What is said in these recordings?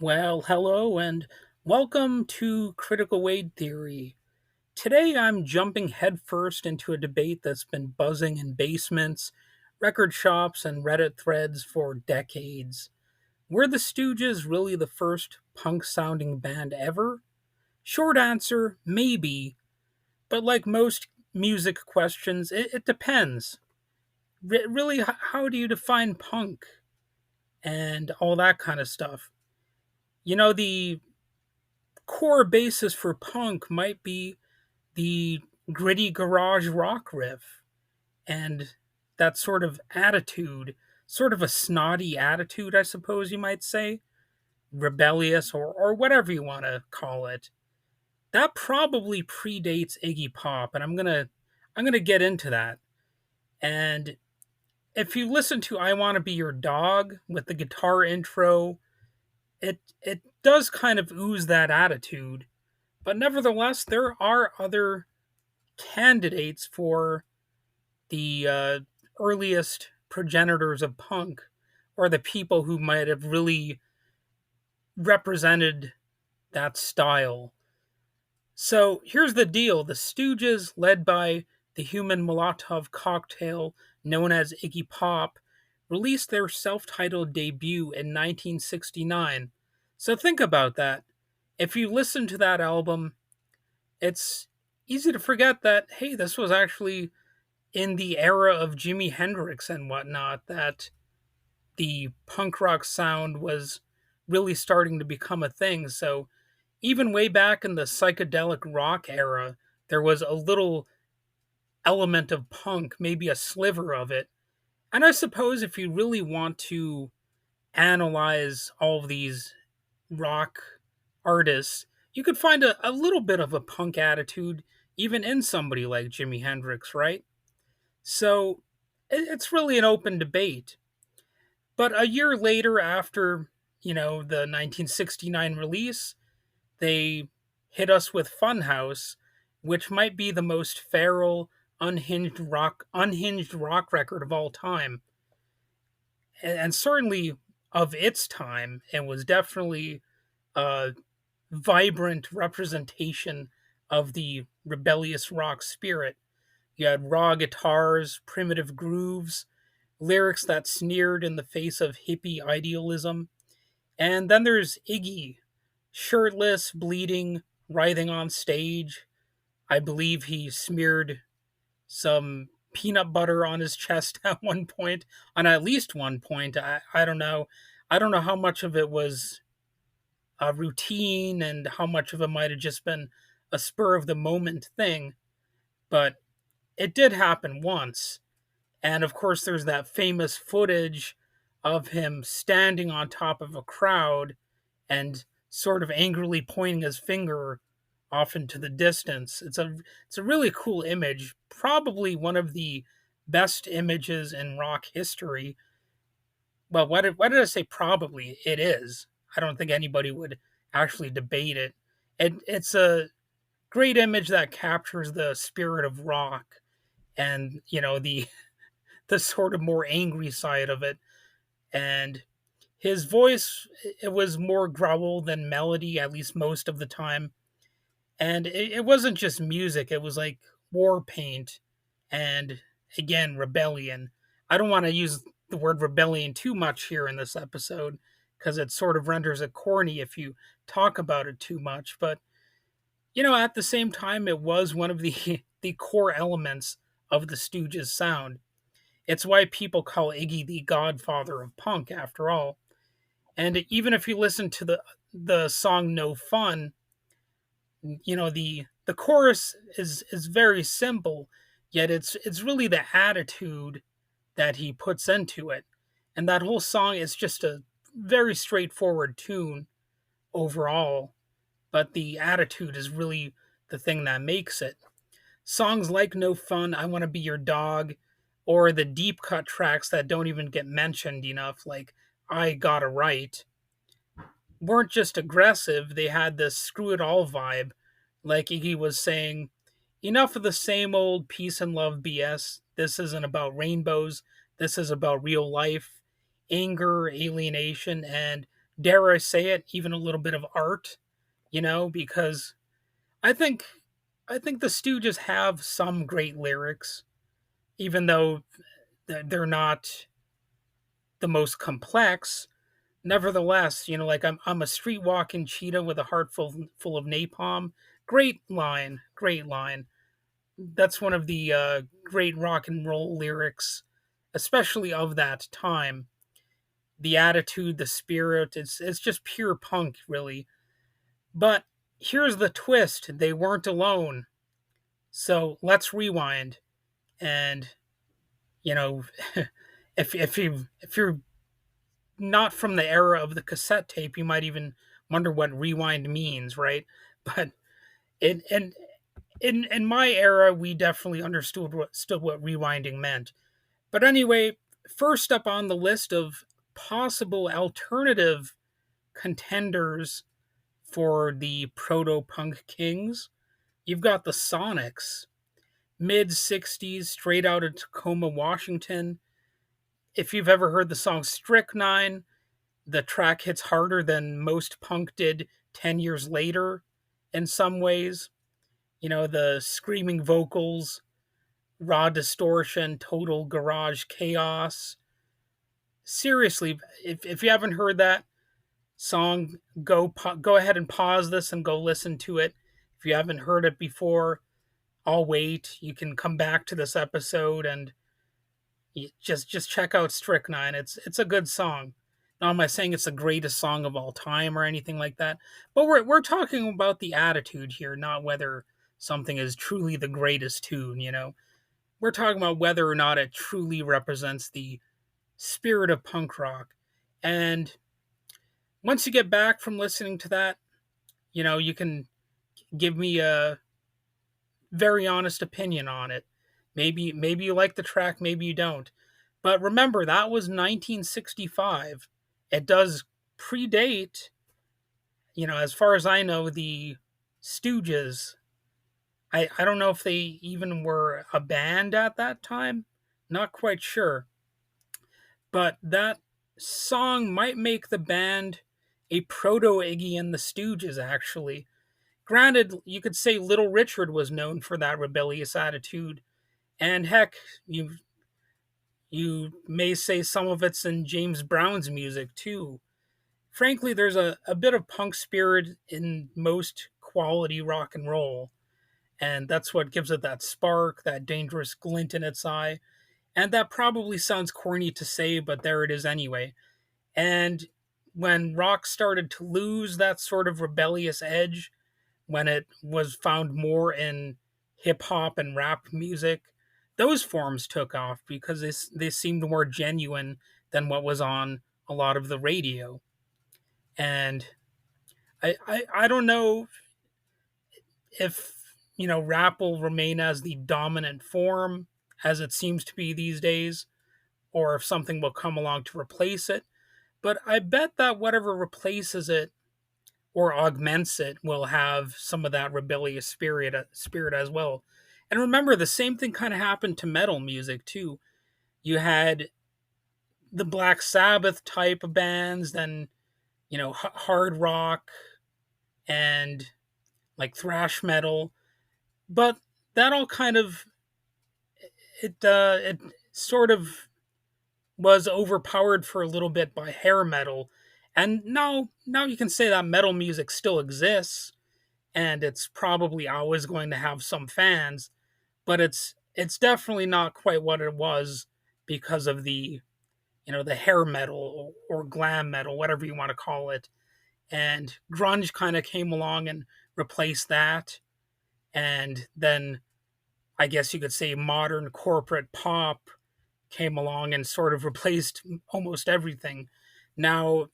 Well, hello and welcome to Critical Weight Theory. Today I'm jumping headfirst into a debate that's been buzzing in basements, record shops, and Reddit threads for decades. Were the Stooges really the first punk sounding band ever? Short answer, maybe, but like most music questions, it depends. Really, how do you define punk and all that kind of stuff? The core basis for punk might be the gritty garage rock riff and that sort of attitude, sort of a snotty attitude, I suppose you might say, rebellious or whatever you want to call it. That probably predates Iggy Pop, and I'm gonna get into that. And if you listen to "I Want to Be Your Dog" with the guitar intro, it does kind of ooze that attitude. But nevertheless, there are other candidates for the earliest progenitors of punk, or the people who might have really represented that style. So here's the deal: the Stooges, led by the human Molotov cocktail known as Iggy Pop, released their self titled debut in 1969. So think about that. If you listen to that album, it's easy to forget that, hey, this was actually in the era of Jimi Hendrix and whatnot, that the punk rock sound was really starting to become a thing. So even way back in the psychedelic rock era, there was a little element of punk, maybe a sliver of it. And I suppose if you really want to analyze all of these rock artists, you could find a little bit of a punk attitude even in somebody like Jimi Hendrix, right? So it's really an open debate. But a year later, after, the 1969 release, they hit us with Funhouse, which might be the most feral, unhinged rock record of all time. And certainly of its time, and was definitely a vibrant representation of the rebellious rock spirit. You had raw guitars, primitive grooves, lyrics that sneered in the face of hippie idealism. And then there's Iggy, shirtless, bleeding, writhing on stage. I believe he smeared some peanut butter on his chest at one point, on at least one point. I don't know. I don't know how much of it was a routine and how much of it might have just been a spur of the moment thing, but it did happen once. And of course, there's that famous footage of him standing on top of a crowd and sort of angrily pointing his finger off into the distance. It's a really cool image, probably one of the best images in rock history. Well, why did I say probably? It is. I don't think anybody would actually debate it. It's a great image that captures the spirit of rock and the sort of more angry side of it. And his voice, it was more growl than melody, at least most of the time. And it wasn't just music, it was like war paint and, again, rebellion. I don't want to use the word rebellion too much here in this episode because it sort of renders it corny if you talk about it too much. But, at the same time, it was one of the, the core elements of the Stooges sound. It's why people call Iggy the godfather of punk, after all. And even if you listen to the song "No Fun," the chorus is very simple, yet it's really the attitude that he puts into it, and that whole song is just a very straightforward tune overall, but the attitude is really the thing that makes it. Songs like "No Fun," "I Want to Be Your Dog," or the deep cut tracks that don't even get mentioned enough, like "I Gotta Right," weren't just aggressive, they had this screw it all vibe. Like Iggy was saying, enough of the same old peace and love BS. This isn't about rainbows. This is about real life, anger, alienation, and dare I say it, even a little bit of art, because I think I think the Stooges have some great lyrics, even though they're not the most complex. Nevertheless, like I'm a street walking cheetah with a heart full of napalm. Great line, great line. That's one of the great rock and roll lyrics, especially of that time. The attitude, the spirit, it's just pure punk, really. But here's the twist: they weren't alone. So let's rewind, and you know, if you're not from the era of the cassette tape, you might even wonder what rewind means, right? But in my era, we definitely understood what rewinding meant. But anyway, first up on the list of possible alternative contenders for the proto punk kings, you've got the Sonics, mid 60s, straight out of Tacoma, Washington. If you've ever heard the song Strychnine, the track hits harder than most punk did 10 years later in some ways. The screaming vocals, raw distortion, total garage chaos. Seriously, if you haven't heard that song, go ahead and pause this and go listen to it. If you haven't heard it before, I'll wait. You can come back to this episode and just check out Strychnine. It's a good song. Now, am I saying it's the greatest song of all time or anything like that? But we're talking about the attitude here, not whether something is truly the greatest tune. We're talking about whether or not it truly represents the spirit of punk rock. And once you get back from listening to that, you can give me a very honest opinion on it. Maybe you like the track, maybe you don't. But remember, that was 1965. It does predate, as far as I know, the Stooges. I don't know if they even were a band at that time. Not quite sure. But that song might make the band a proto Iggy and the Stooges, actually. Granted, you could say Little Richard was known for that rebellious attitude, and heck, you may say some of it's in James Brown's music too. Frankly, there's a bit of punk spirit in most quality rock and roll, and that's what gives it that spark, that dangerous glint in its eye. And that probably sounds corny to say, but there it is anyway. And when rock started to lose that sort of rebellious edge, when it was found more in hip hop and rap music, those forms took off because they seemed more genuine than what was on a lot of the radio. And I don't know if rap will remain as the dominant form as it seems to be these days, or if something will come along to replace it. But I bet that whatever replaces it or augments it will have some of that rebellious spirit as well. And remember, the same thing kind of happened to metal music too. You had the Black Sabbath type of bands, then hard rock and like thrash metal, but that all kind of it sort of was overpowered for a little bit by hair metal, and now you can say that metal music still exists, and it's probably always going to have some fans, but it's definitely not quite what it was because of the hair metal or glam metal, whatever you want to call it. And grunge kind of came along and replaced that. And then I guess you could say modern corporate pop came along and sort of replaced almost everything. Now,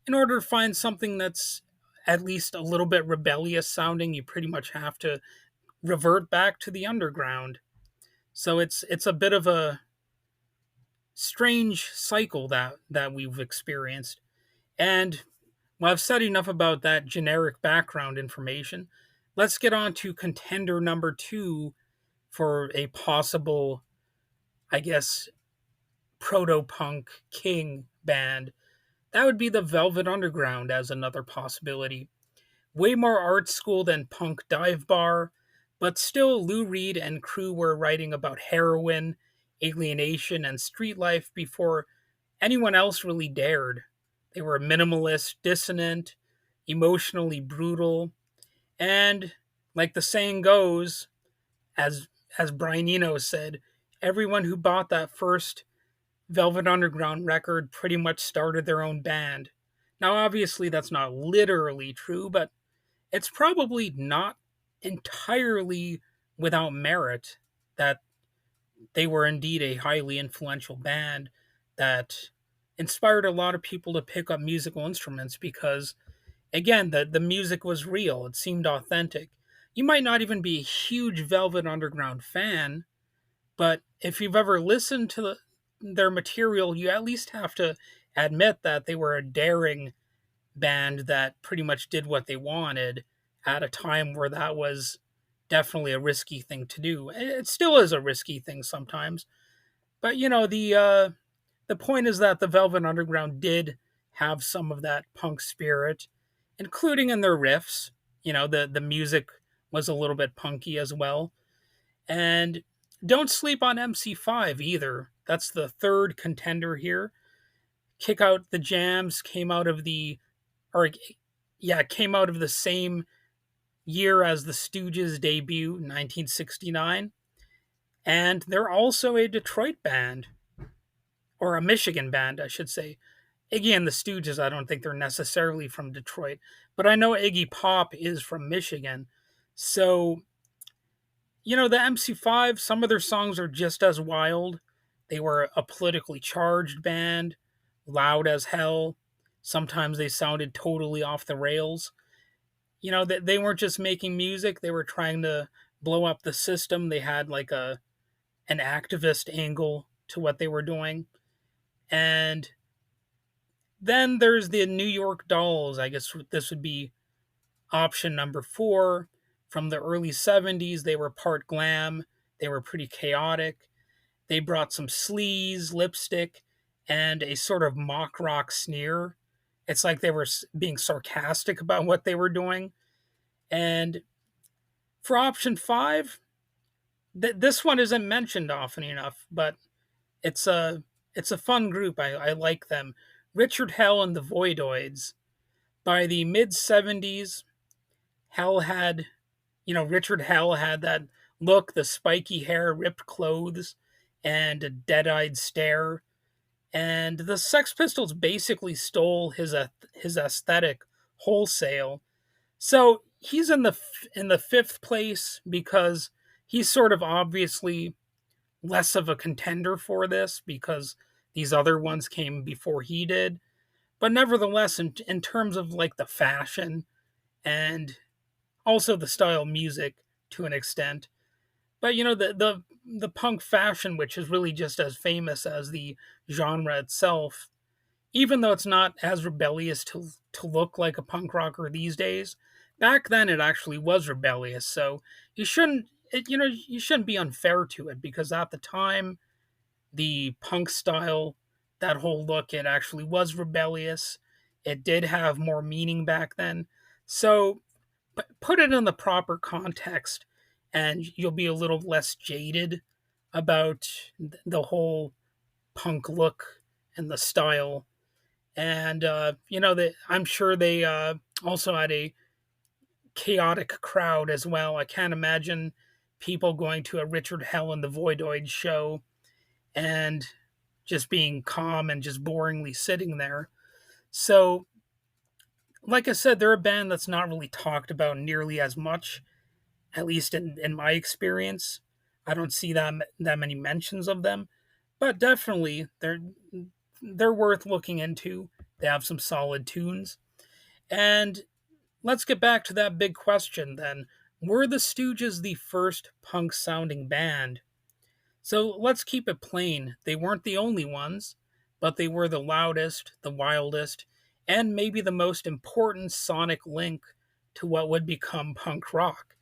in order to find something that's at least a little bit rebellious sounding, you pretty much have to revert back to the underground. So it's a bit of a strange cycle that we've experienced. And well, I've said enough about that generic background information. Let's get on to contender number 2 for a possible, I guess, proto punk king band. That would be the Velvet Underground as another possibility. Way more art school than punk dive bar, but still Lou Reed and crew were writing about heroin, alienation, and street life before anyone else really dared. They were minimalist, dissonant, emotionally brutal, and like the saying goes, as as Brian Eno said, everyone who bought that first Velvet Underground record pretty much started their own band. Now obviously that's not literally true, but it's probably not entirely without merit that they were indeed a highly influential band that inspired a lot of people to pick up musical instruments because, again, the music was real. It seemed authentic. You might not even be a huge Velvet Underground fan, but if you've ever listened to their material, you at least have to admit that they were a daring band that pretty much did what they wanted at a time where that was definitely a risky thing to do. It still is a risky thing sometimes, but the point is that the Velvet Underground did have some of that punk spirit, including in their riffs. The music was a little bit punky as well, and don't sleep on MC5 either. That's the third contender here. Kick Out the Jams or came out of the same year as the Stooges' debut, 1969. And they're also a Detroit band, or a Michigan band, I should say. Iggy and the Stooges, I don't think they're necessarily from Detroit, but I know Iggy Pop is from Michigan. So, the MC5, some of their songs are just as wild. They were a politically charged band, loud as hell. Sometimes they sounded totally off the rails. They weren't just making music, they were trying to blow up the system. They had like an activist angle to what they were doing. And then there's the New York Dolls. I guess this would be option number 4. From the early 70s, they were part glam, they were pretty chaotic. They brought some sleaze, lipstick, and a sort of mock rock sneer. It's like they were being sarcastic about what they were doing. And for option 5, this one isn't mentioned often enough, but it's a fun group. I like them. Richard Hell and the Voidoids. By the mid 70s, Hell had, Richard Hell had that look, the spiky hair, ripped clothes, and a dead-eyed stare. And the Sex Pistols basically stole his aesthetic wholesale. So he's in the fifth place because he's sort of obviously less of a contender for this because these other ones came before he did. But nevertheless, in terms of like the fashion and also the style of music to an extent, but the punk fashion, which is really just as famous as the genre itself, even though it's not as rebellious to look like a punk rocker these days, back then it actually was rebellious. So you shouldn't be unfair to it because at the time the punk style, that whole look, it actually was rebellious. It did have more meaning back then. So put it in the proper context and you'll be a little less jaded about the whole punk look and the style. And I'm sure they also had a chaotic crowd as well. I can't imagine people going to a Richard Hell and the Voidoid show and just being calm and just boringly sitting there. So, like I said, they're a band that's not really talked about nearly as much, at least in my experience. I don't see that many mentions of them, but definitely they're worth looking into. They have some solid tunes. And let's get back to that big question then. Were the Stooges the first punk sounding band? So let's keep it plain. They weren't the only ones, but they were the loudest, the wildest, and maybe the most important sonic link to what would become punk rock.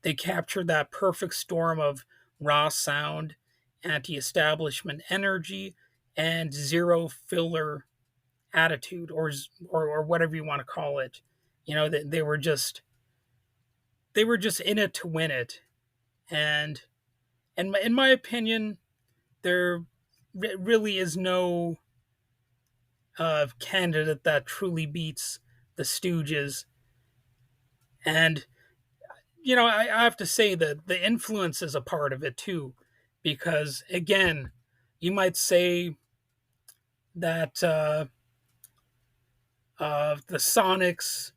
They captured that perfect storm of raw sound, anti establishment energy, and zero filler attitude, or whatever you want to call it. That they were just in it to win it. And in my opinion, there really is no candidate that truly beats the Stooges. And I have to say that the influence is a part of it too, because again, you might say that the Sonics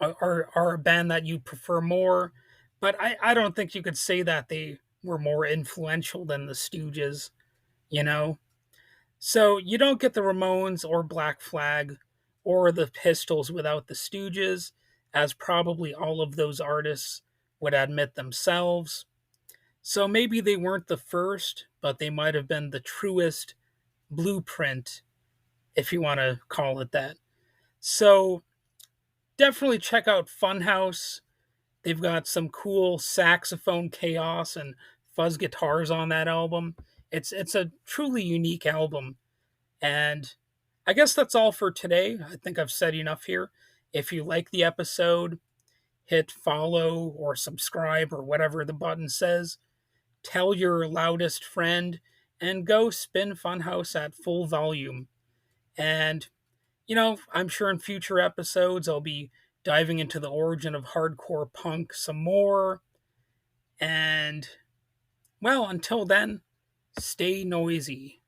are a band that you prefer more, but I don't think you could say that they were more influential than the Stooges, you know? So you don't get the Ramones or Black Flag or the Pistols without the Stooges, as probably all of those artists would admit themselves. So maybe they weren't the first, but they might have been the truest blueprint, if you want to call it that. So definitely check out Funhouse. They've got some cool saxophone chaos and fuzz guitars on that album. It's a truly unique album. And I guess that's all for today. I think I've said enough here. If you like the episode, hit follow or subscribe or whatever the button says. Tell your loudest friend and go spin Funhouse at full volume. And, I'm sure in future episodes I'll be diving into the origin of hardcore punk some more. And, well, until then, stay noisy.